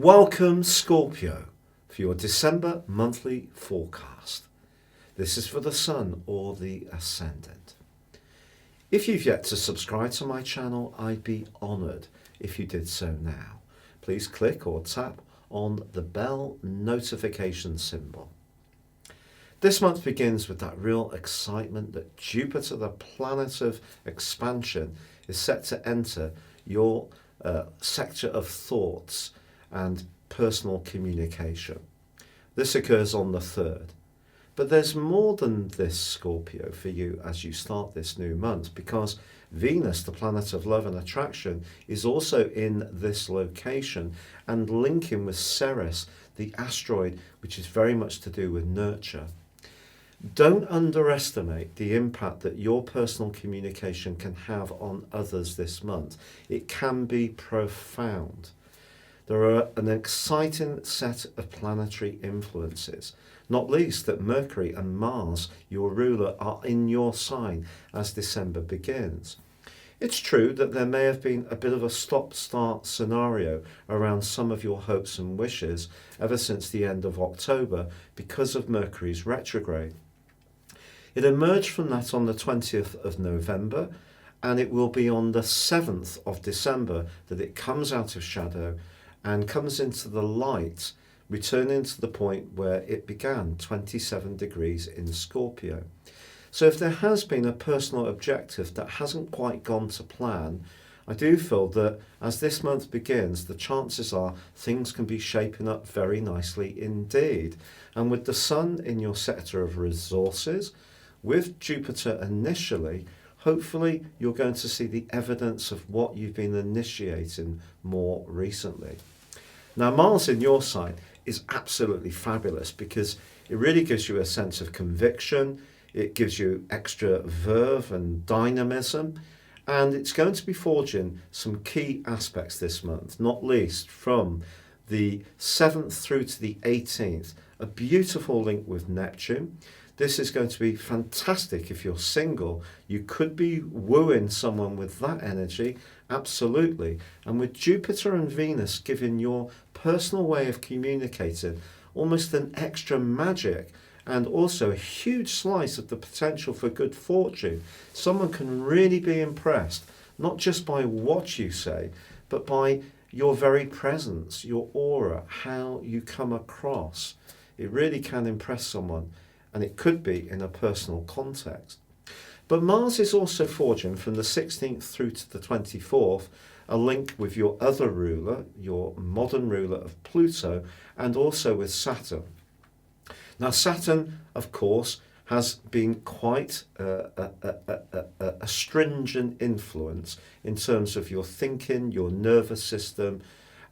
Welcome, Scorpio, for your December monthly forecast. This is for the Sun or the Ascendant. If you've yet to subscribe to my channel, I'd be honoured if you did so now. Please click or tap on the bell notification symbol. This month begins with that real excitement that Jupiter, the planet of expansion, is set to enter your sector of thoughts and personal communication. This occurs on the 3rd. But there's more than this, Scorpio, for you as you start this new month, because Venus, the planet of love and attraction, is also in this location and linking with Ceres, the asteroid, which is very much to do with nurture. Don't underestimate the impact that your personal communication can have on others this month. It can be profound. There are an exciting set of planetary influences, not least that Mercury and Mars, your ruler, are in your sign as December begins. It's true that there may have been a bit of a stop-start scenario around some of your hopes and wishes ever since the end of October because of Mercury's retrograde. It emerged from that on the 20th of November, and it will be on the 7th of December that it comes out of shadow and comes into the light, returning to the point where it began, 27 degrees in Scorpio. So if there has been a personal objective that hasn't quite gone to plan, I do feel that as this month begins, the chances are things can be shaping up very nicely indeed. And with the Sun in your sector of resources, with Jupiter initially, hopefully you're going to see the evidence of what you've been initiating more recently. Now, Mars in your sign is absolutely fabulous because it really gives you a sense of conviction, it gives you extra verve and dynamism, and it's going to be forging some key aspects this month, not least from the 7th through to the 18th, a beautiful link with Neptune. This is going to be fantastic if you're single. You could be wooing someone with that energy, absolutely. And with Jupiter and Venus giving your personal way of communicating almost an extra magic and also a huge slice of the potential for good fortune, someone can really be impressed, not just by what you say, but by your very presence, your aura, how you come across. It really can impress someone. And it could be in a personal context. But Mars is also forging from the 16th through to the 24th a link with your other ruler, your modern ruler of Pluto, and also with Saturn. Now Saturn, of course, has been quite a stringent influence in terms of your thinking, your nervous system,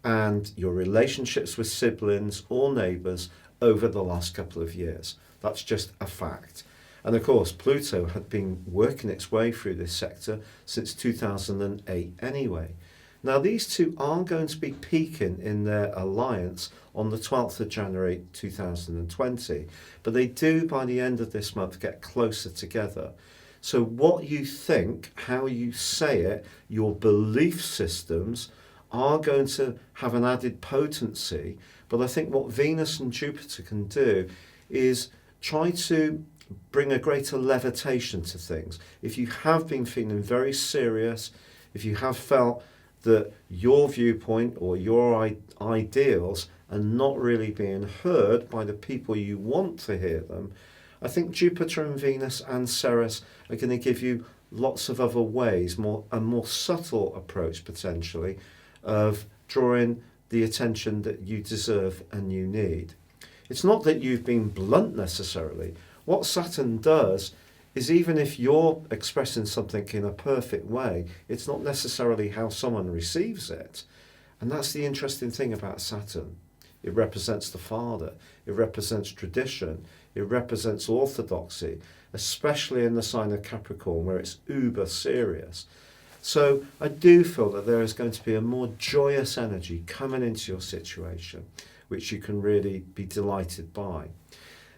and your relationships with siblings or neighbours over the last couple of years. That's just a fact. And of course, Pluto had been working its way through this sector since 2008 anyway. Now, these two are going to be peaking in their alliance on the 12th of January 2020, but they do, by the end of this month, get closer together. So what you think, how you say it, your belief systems are going to have an added potency. But I think what Venus and Jupiter can do is try to bring a greater levitation to things. If you have been feeling very serious, if you have felt that your viewpoint or your ideals are not really being heard by the people you want to hear them, I think Jupiter and Venus and Ceres are going to give you lots of other ways, a more subtle approach potentially of drawing the attention that you deserve and you need. It's not that you've been blunt necessarily. What Saturn does is even if you're expressing something in a perfect way, it's not necessarily how someone receives it. And that's the interesting thing about Saturn. It represents the father. It represents tradition. It represents orthodoxy, especially in the sign of Capricorn where it's uber serious. So I do feel that there is going to be a more joyous energy coming into your situation, which you can really be delighted by.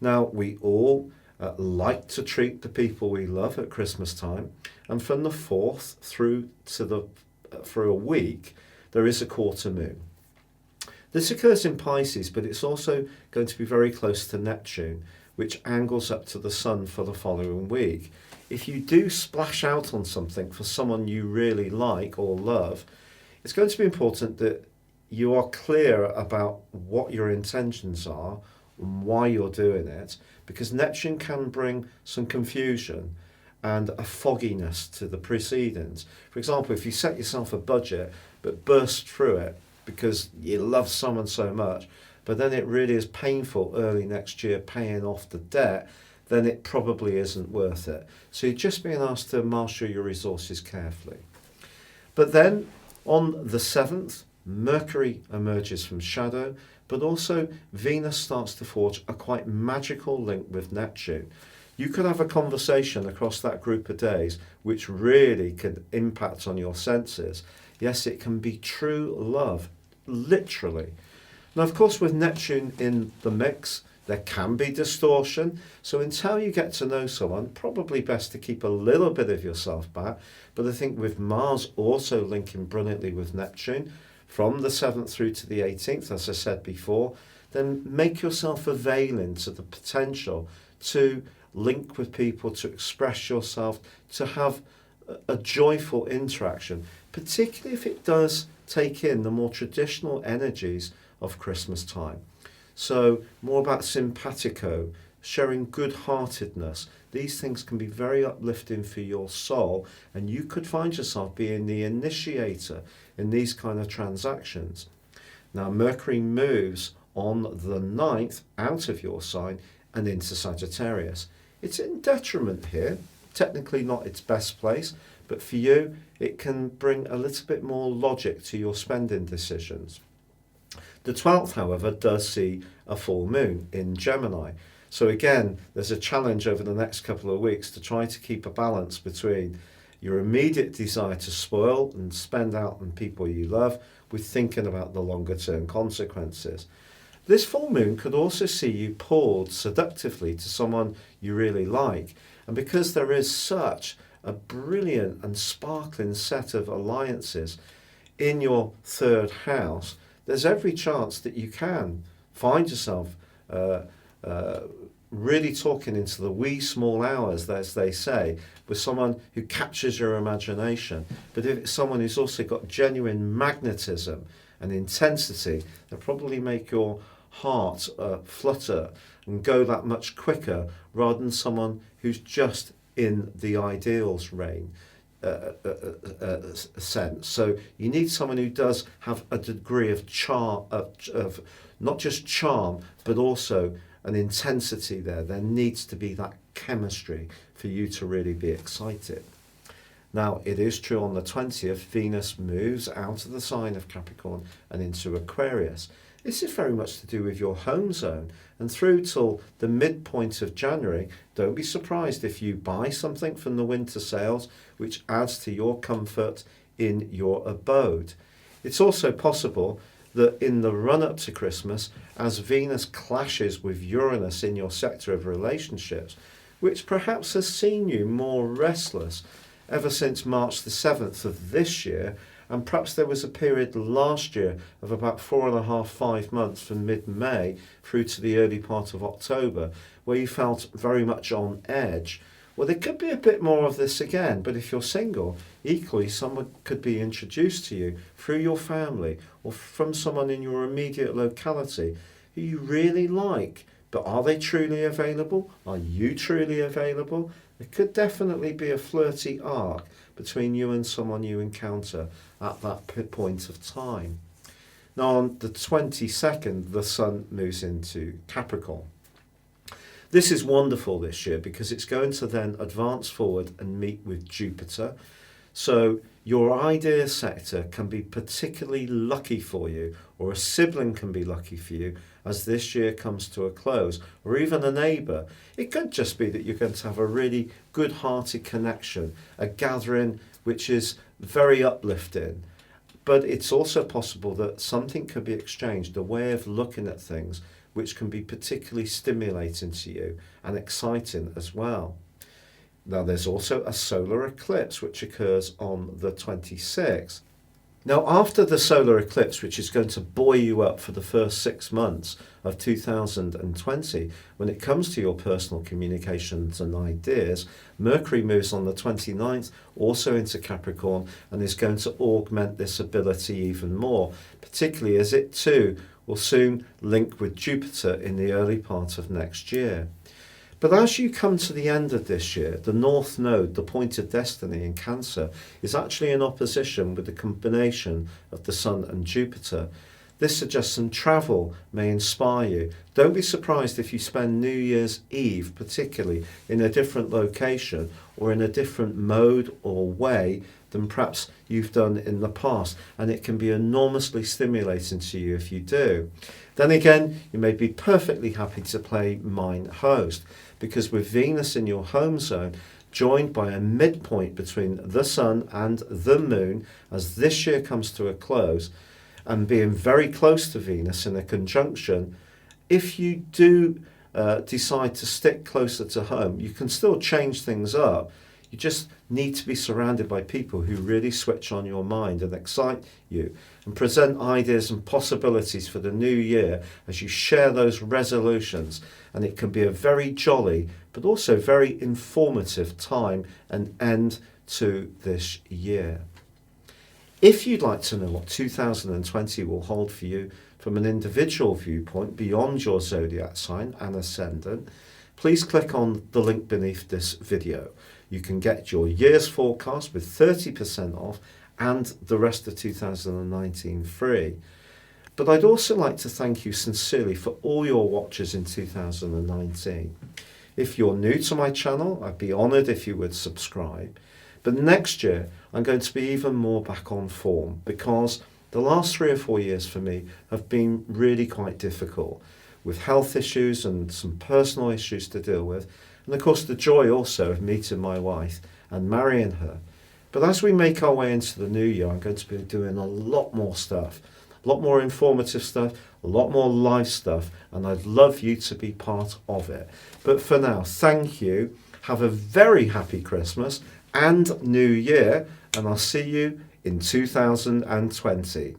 Now, we all like to treat the people we love at Christmas time, and from the 4th through to for a week, there is a quarter moon. This occurs in Pisces, but it's also going to be very close to Neptune, which angles up to the Sun for the following week. If you do splash out on something for someone you really like or love, it's going to be important that you are clear about what your intentions are and why you're doing it, because Neptune can bring some confusion and a fogginess to the proceedings. For example, if you set yourself a budget but burst through it because you love someone so much, but then it really is painful early next year paying off the debt, then it probably isn't worth it. So you're just being asked to marshal your resources carefully. But then on the 7th, Mercury emerges from shadow, but also Venus starts to forge a quite magical link with Neptune. You could have a conversation across that group of days which really could impact on your senses. Yes, it can be true love, literally. Now, of course, with Neptune in the mix, there can be distortion. So until you get to know someone, probably best to keep a little bit of yourself back. But I think with Mars also linking brilliantly with Neptune, from the 7th through to the 18th, as I said before, then make yourself availing to the potential to link with people, to express yourself, to have a joyful interaction, particularly if it does take in the more traditional energies of Christmas time. So more about simpatico, showing good-heartedness. These things can be very uplifting for your soul, and you could find yourself being the initiator in these kind of transactions. Now, Mercury moves on the 9th out of your sign and into Sagittarius. It's in detriment here, technically not its best place, but for you, it can bring a little bit more logic to your spending decisions. The 12th, however, does see a full moon in Gemini. So again, there's a challenge over the next couple of weeks to try to keep a balance between your immediate desire to spoil and spend out on people you love with thinking about the longer term consequences. This full moon could also see you pulled seductively to someone you really like. And because there is such a brilliant and sparkling set of alliances in your 3rd house, there's every chance that you can find yourself really talking into the wee small hours, as they say, with someone who captures your imagination. But if it's someone who's also got genuine magnetism and intensity, they'll probably make your heart flutter and go that much quicker, rather than someone who's just in the ideals reign. Sense. So you need someone who does have a degree of charm, of not just charm, but also an intensity there. There needs to be that chemistry for you to really be excited. Now, it is true on the 20th, Venus moves out of the sign of Capricorn and into Aquarius. This is very much to do with your home zone, and through till the midpoint of January, don't be surprised if you buy something from the winter sales which adds to your comfort in your abode. It's also possible that in the run-up to Christmas, as Venus clashes with Uranus in your sector of relationships, which perhaps has seen you more restless ever since March the 7th of this year, and perhaps there was a period last year of about 4.5 months from mid-May through to the early part of October, where you felt very much on edge. Well, there could be a bit more of this again, but if you're single, equally someone could be introduced to you through your family or from someone in your immediate locality who you really like. But are they truly available? Are you truly available? There could definitely be a flirty arc between you and someone you encounter at that point of time. Now, on the 22nd, the Sun moves into Capricorn. This is wonderful this year because it's going to then advance forward and meet with Jupiter. So your idea sector can be particularly lucky for you, or a sibling can be lucky for you as this year comes to a close, or even a neighbour. It could just be that you're going to have a really good-hearted connection, a gathering which is very uplifting. But it's also possible that something could be exchanged, a way of looking at things which can be particularly stimulating to you and exciting as well. Now, there's also a solar eclipse which occurs on the 26th. Now, after the solar eclipse, which is going to buoy you up for the first 6 months of 2020, when it comes to your personal communications and ideas, Mercury moves on the 29th also into Capricorn and is going to augment this ability even more, particularly as it too will soon link with Jupiter in the early part of next year. But as you come to the end of this year, the North Node, the point of destiny in Cancer, is actually in opposition with the combination of the Sun and Jupiter. This suggests some travel may inspire you. Don't be surprised if you spend New Year's Eve, particularly, in a different location or in a different mode or way than perhaps you've done in the past, and it can be enormously stimulating to you if you do. Then again, you may be perfectly happy to play mind host, because with Venus in your home zone, joined by a midpoint between the Sun and the Moon, as this year comes to a close, and being very close to Venus in a conjunction, if you do decide to stick closer to home, you can still change things up. You just need to be surrounded by people who really switch on your mind and excite you and present ideas and possibilities for the new year as you share those resolutions. And it can be a very jolly but also very informative time and end to this year. If you'd like to know what 2020 will hold for you from an individual viewpoint beyond your zodiac sign and ascendant, please click on the link beneath this video. You can get your year's forecast with 30% off and the rest of 2019 free. But I'd also like to thank you sincerely for all your watches in 2019. If you're new to my channel, I'd be honoured if you would subscribe. But next year, I'm going to be even more back on form, because the last 3 or 4 years for me have been really quite difficult, with health issues and some personal issues to deal with, and of course the joy also of meeting my wife and marrying her. But as we make our way into the new year, I'm going to be doing a lot more stuff, a lot more informative stuff, a lot more live stuff, and I'd love you to be part of it. But for now, thank you, have a very happy Christmas and New Year, and I'll see you in 2020.